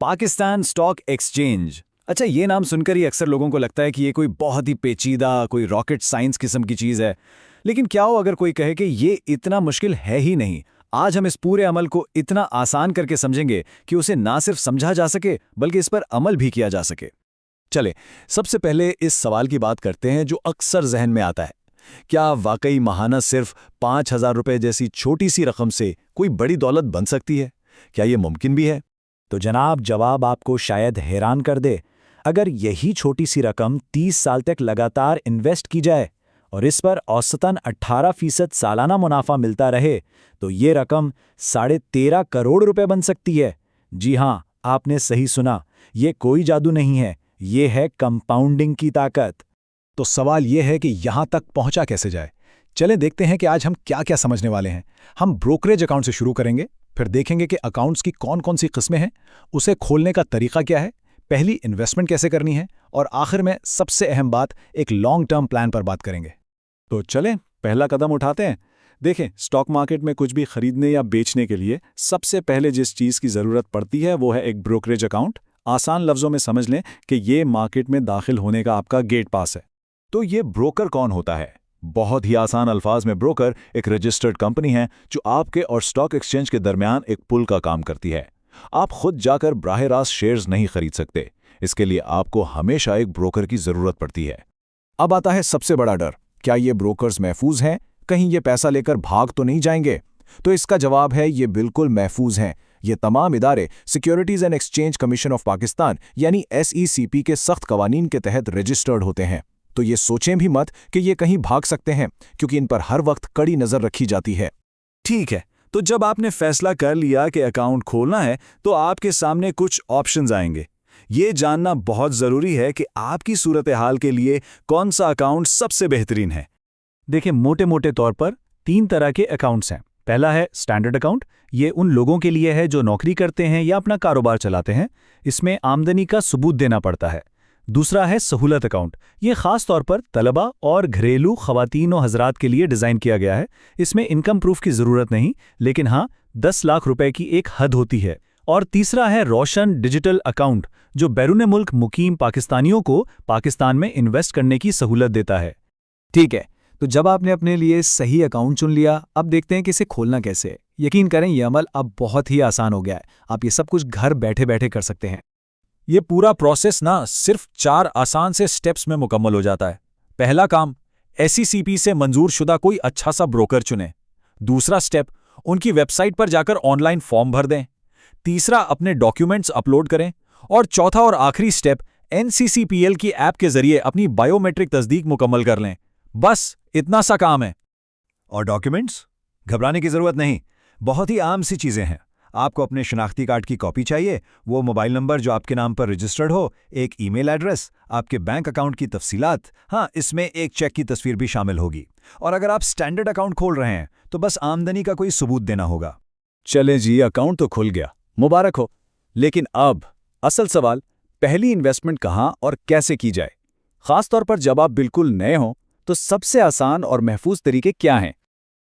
Pakistan stock exchange. अच्छा, ये नाम सुनकर ही अक्सर लोगों को लगता है कि ये कोई बहुत ही पेचीदा, कोई रॉकेट साइंस किस्म की चीज़ है। लेकिन क्या हो अगर कोई कहे कि ये इतना मुश्किल है ही नहीं। आज हम इस पूरे अमल को इतना आसान करके समझेंगे कि उसे ना सिर्फ समझा जा सके बल्कि इस पर अमल भी किया जा सके। चले, सबसे पहले इस सवाल की बात करते हैं जो अक्सर जहन में आता है। क्या वाकई माहाना सिर्फ 5,000 रुपए जैसी छोटी सी रकम से कोई बड़ी दौलत बन सकती है? क्या ये मुमकिन भी है? तो जनाब, जवाब आपको शायद हैरान कर दे। अगर यही छोटी सी रकम 30 साल तक लगातार इन्वेस्ट की जाए और इस पर औसतन 18% सालाना मुनाफा मिलता रहे, तो ये रकम 13.5 करोड़ रुपए बन सकती है। जी हां, आपने सही सुना, ये कोई जादू नहीं है, ये है कंपाउंडिंग की ताकत। तो सवाल यह है कि यहां तक पहुंचा कैसे जाए। चलें देखते हैं कि आज हम क्या क्या समझने वाले हैं। हम ब्रोकरेज अकाउंट से शुरू करेंगे, फिर देखेंगे कि अकाउंट्स की कौन कौन सी किस्में हैं, उसे खोलने का तरीका क्या है, पहली इन्वेस्टमेंट कैसे करनी है, और आखिर में सबसे अहम बात, एक लॉन्ग टर्म प्लान पर बात करेंगे। तो चलें पहला कदम उठाते हैं। देखें, स्टॉक मार्केट में कुछ भी खरीदने या बेचने के लिए सबसे पहले जिस चीज़ की ज़रूरत पड़ती है वो है एक ब्रोकरेज अकाउंट। आसान लफ्ज़ों में समझ लें कि ये मार्केट में दाखिल होने का आपका गेट पास है। तो ये ब्रोकर कौन होता है? बहुत ही आसान अल्फाज में ब्रोकर एक रजिस्टर्ड कंपनी है जो आपके और स्टॉक एक्सचेंज के दरमियान एक पुल का काम करती है। आप खुद जाकर बराह रास्त शेयर्स नहीं खरीद सकते, इसके लिए आपको हमेशा एक ब्रोकर की जरूरत पड़ती है। अब आता है सबसे बड़ा डर, क्या ये ब्रोकर्स महफूज हैं? कहीं ये पैसा लेकर भाग तो नहीं जाएंगे? तो इसका जवाब है, ये बिल्कुल महफूज हैं। ये तमाम इदारे securities and exchange commission of Pakistan यानी SECP के सख्त कवानीन के तहत रजिस्टर्ड होते हैं। तो ये सोचें भी मत कि ये कहीं भाग सकते हैं, क्योंकि इन पर हर वक्त कड़ी नजर रखी जाती है। ठीक है, तो जब आपने फैसला कर लिया कि अकाउंट खोलना है तो आपके सामने कुछ ऑप्शंस आएंगे। ये जानना बहुत ज़रूरी है कि आपकी सूरत हाल के लिए कौन सा अकाउंट सबसे बेहतरीन है। देखिए, मोटे मोटे तौर पर 3 तरह के अकाउंट्स हैं। पहला है स्टैंडर्ड अकाउंट। ये उन लोगों के लिए है जो नौकरी करते हैं या अपना कारोबार चलाते हैं। इसमें आमदनी का सबूत देना पड़ता है। दूसरा है सहूलत अकाउंट। ये खास तौर पर तलबा और घरेलू खवातीन और हजरात के लिए डिज़ाइन किया गया है। इसमें इनकम प्रूफ की ज़रूरत नहीं, लेकिन हाँ, 10 लाख रुपए की एक हद होती है। और तीसरा है रोशन डिजिटल अकाउंट, जो बैरून मुल्क मुकीम पाकिस्तानियों को पाकिस्तान में इन्वेस्ट करने की सहूलत देता है। ठीक है, तो जब आपने अपने लिए सही अकाउंट चुन लिया, अब देखते हैं कि इसे खोलना कैसे है। यकीन करें, यह अमल अब बहुत ही आसान हो गया है। आप ये सब कुछ घर बैठे बैठे कर सकते हैं। ये पूरा प्रोसेस ना सिर्फ 4 आसान से स्टेप्स में मुकम्मल हो जाता है। पहला काम, SECP से मंजूर शुदा कोई अच्छा सा ब्रोकर चुनें। दूसरा स्टेप, उनकी वेबसाइट पर जाकर ऑनलाइन फॉर्म भर दें। तीसरा, अपने डॉक्यूमेंट्स अपलोड करें। और चौथा और आखिरी स्टेप, NCCPL की ऐप के जरिए अपनी बायोमेट्रिक तस्दीक मुकम्मल कर लें। बस इतना सा काम है। और डॉक्यूमेंट्स? घबराने की ज़रूरत नहीं, बहुत ही आम सी चीज़ें हैं। आपको अपने शनाख्ती कार्ड की कॉपी चाहिए, वो मोबाइल नंबर जो आपके नाम पर रजिस्टर्ड हो, एक ईमेल एड्रेस, आपके बैंक अकाउंट की तफसीलात, हाँ, इसमें एक चेक की तस्वीर भी शामिल होगी। और अगर आप स्टैंडर्ड अकाउंट खोल रहे हैं तो बस आमदनी का कोई सबूत देना होगा। चले जी, अकाउंट तो खुल गया, मुबारक हो। लेकिन अब असल सवाल, पहली इन्वेस्टमेंट कहाँ और कैसे की जाए? खासतौर पर जब आप बिल्कुल नए हों, तो सबसे आसान और महफूज तरीके क्या हैं?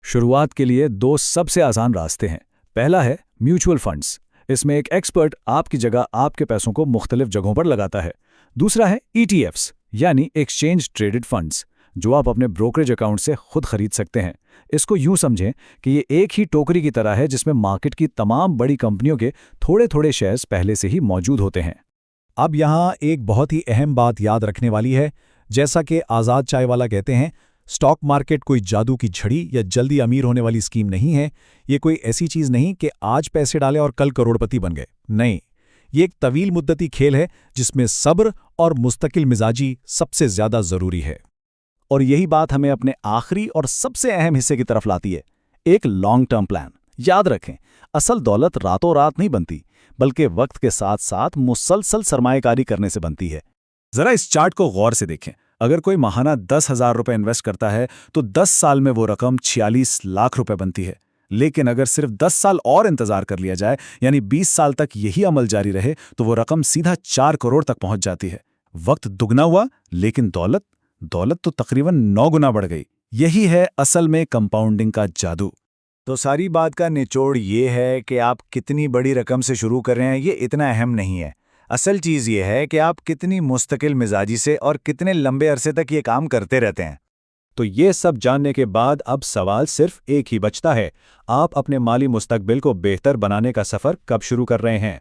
शुरुआत के लिए 2 सबसे आसान रास्ते हैं। पहला है म्यूचुअल फंड्स। इसमें एक एक्सपर्ट आपकी जगह आपके पैसों को मुख्तलिफ जगहों पर लगाता है। दूसरा है ETFs यानी एक्सचेंज ट्रेडेड फंड्स, जो आप अपने ब्रोकरेज अकाउंट से खुद खरीद सकते हैं। इसको यूं समझें कि ये एक ही टोकरी की तरह है जिसमें मार्केट की तमाम बड़ी कंपनियों के थोड़े थोड़े शेयर्स पहले से ही मौजूद होते हैं। अब यहाँ एक बहुत ही अहम बात याद रखने वाली है। जैसा कि आज़ाद चाय वाला कहते हैं, स्टॉक मार्केट कोई जादू की झड़ी या जल्दी अमीर होने वाली स्कीम नहीं है। ये कोई ऐसी चीज़ नहीं कि आज पैसे डालें और कल करोड़पति बन गए। नहीं, ये एक तवील मुद्दती खेल है जिसमें सब्र और मुस्तकिल मिजाजी सबसे ज़्यादा ज़रूरी है। और यही बात हमें अपने आखिरी और सबसे अहम हिस्से की तरफ लाती है, एक लॉन्ग टर्म प्लान। याद रखें, असल दौलत रातों रात नहीं बनती, बल्कि वक्त के साथ साथ मुसलसल सरमाएकारी करने से बनती है। ज़रा इस चार्ट को गौर से देखें। अगर कोई माहाना 10,000 रुपए इन्वेस्ट करता है तो 10 साल में वो रकम 46 लाख रुपए बनती है। लेकिन अगर सिर्फ 10 साल और इंतजार कर लिया जाए, यानी 20 साल तक यही अमल जारी रहे, तो वो रकम सीधा 4 करोड़ तक पहुंच जाती है। वक्त दुगना हुआ, लेकिन दौलत तो तकरीबन 9 गुना बढ़ गई। यही है असल में कंपाउंडिंग का जादू। तो सारी बात का निचोड़ ये है कि आप कितनी बड़ी रकम से शुरू कर रहे हैं ये इतना अहम नहीं है। असल चीज़ ये है कि आप कितनी मुस्तकिल मिजाजी से और कितने लंबे अरसे तक ये काम करते रहते हैं। तो ये सब जानने के बाद अब सवाल सिर्फ एक ही बचता है, आप अपने माली मुस्तकबिल को बेहतर बनाने का सफ़र कब शुरू कर रहे हैं।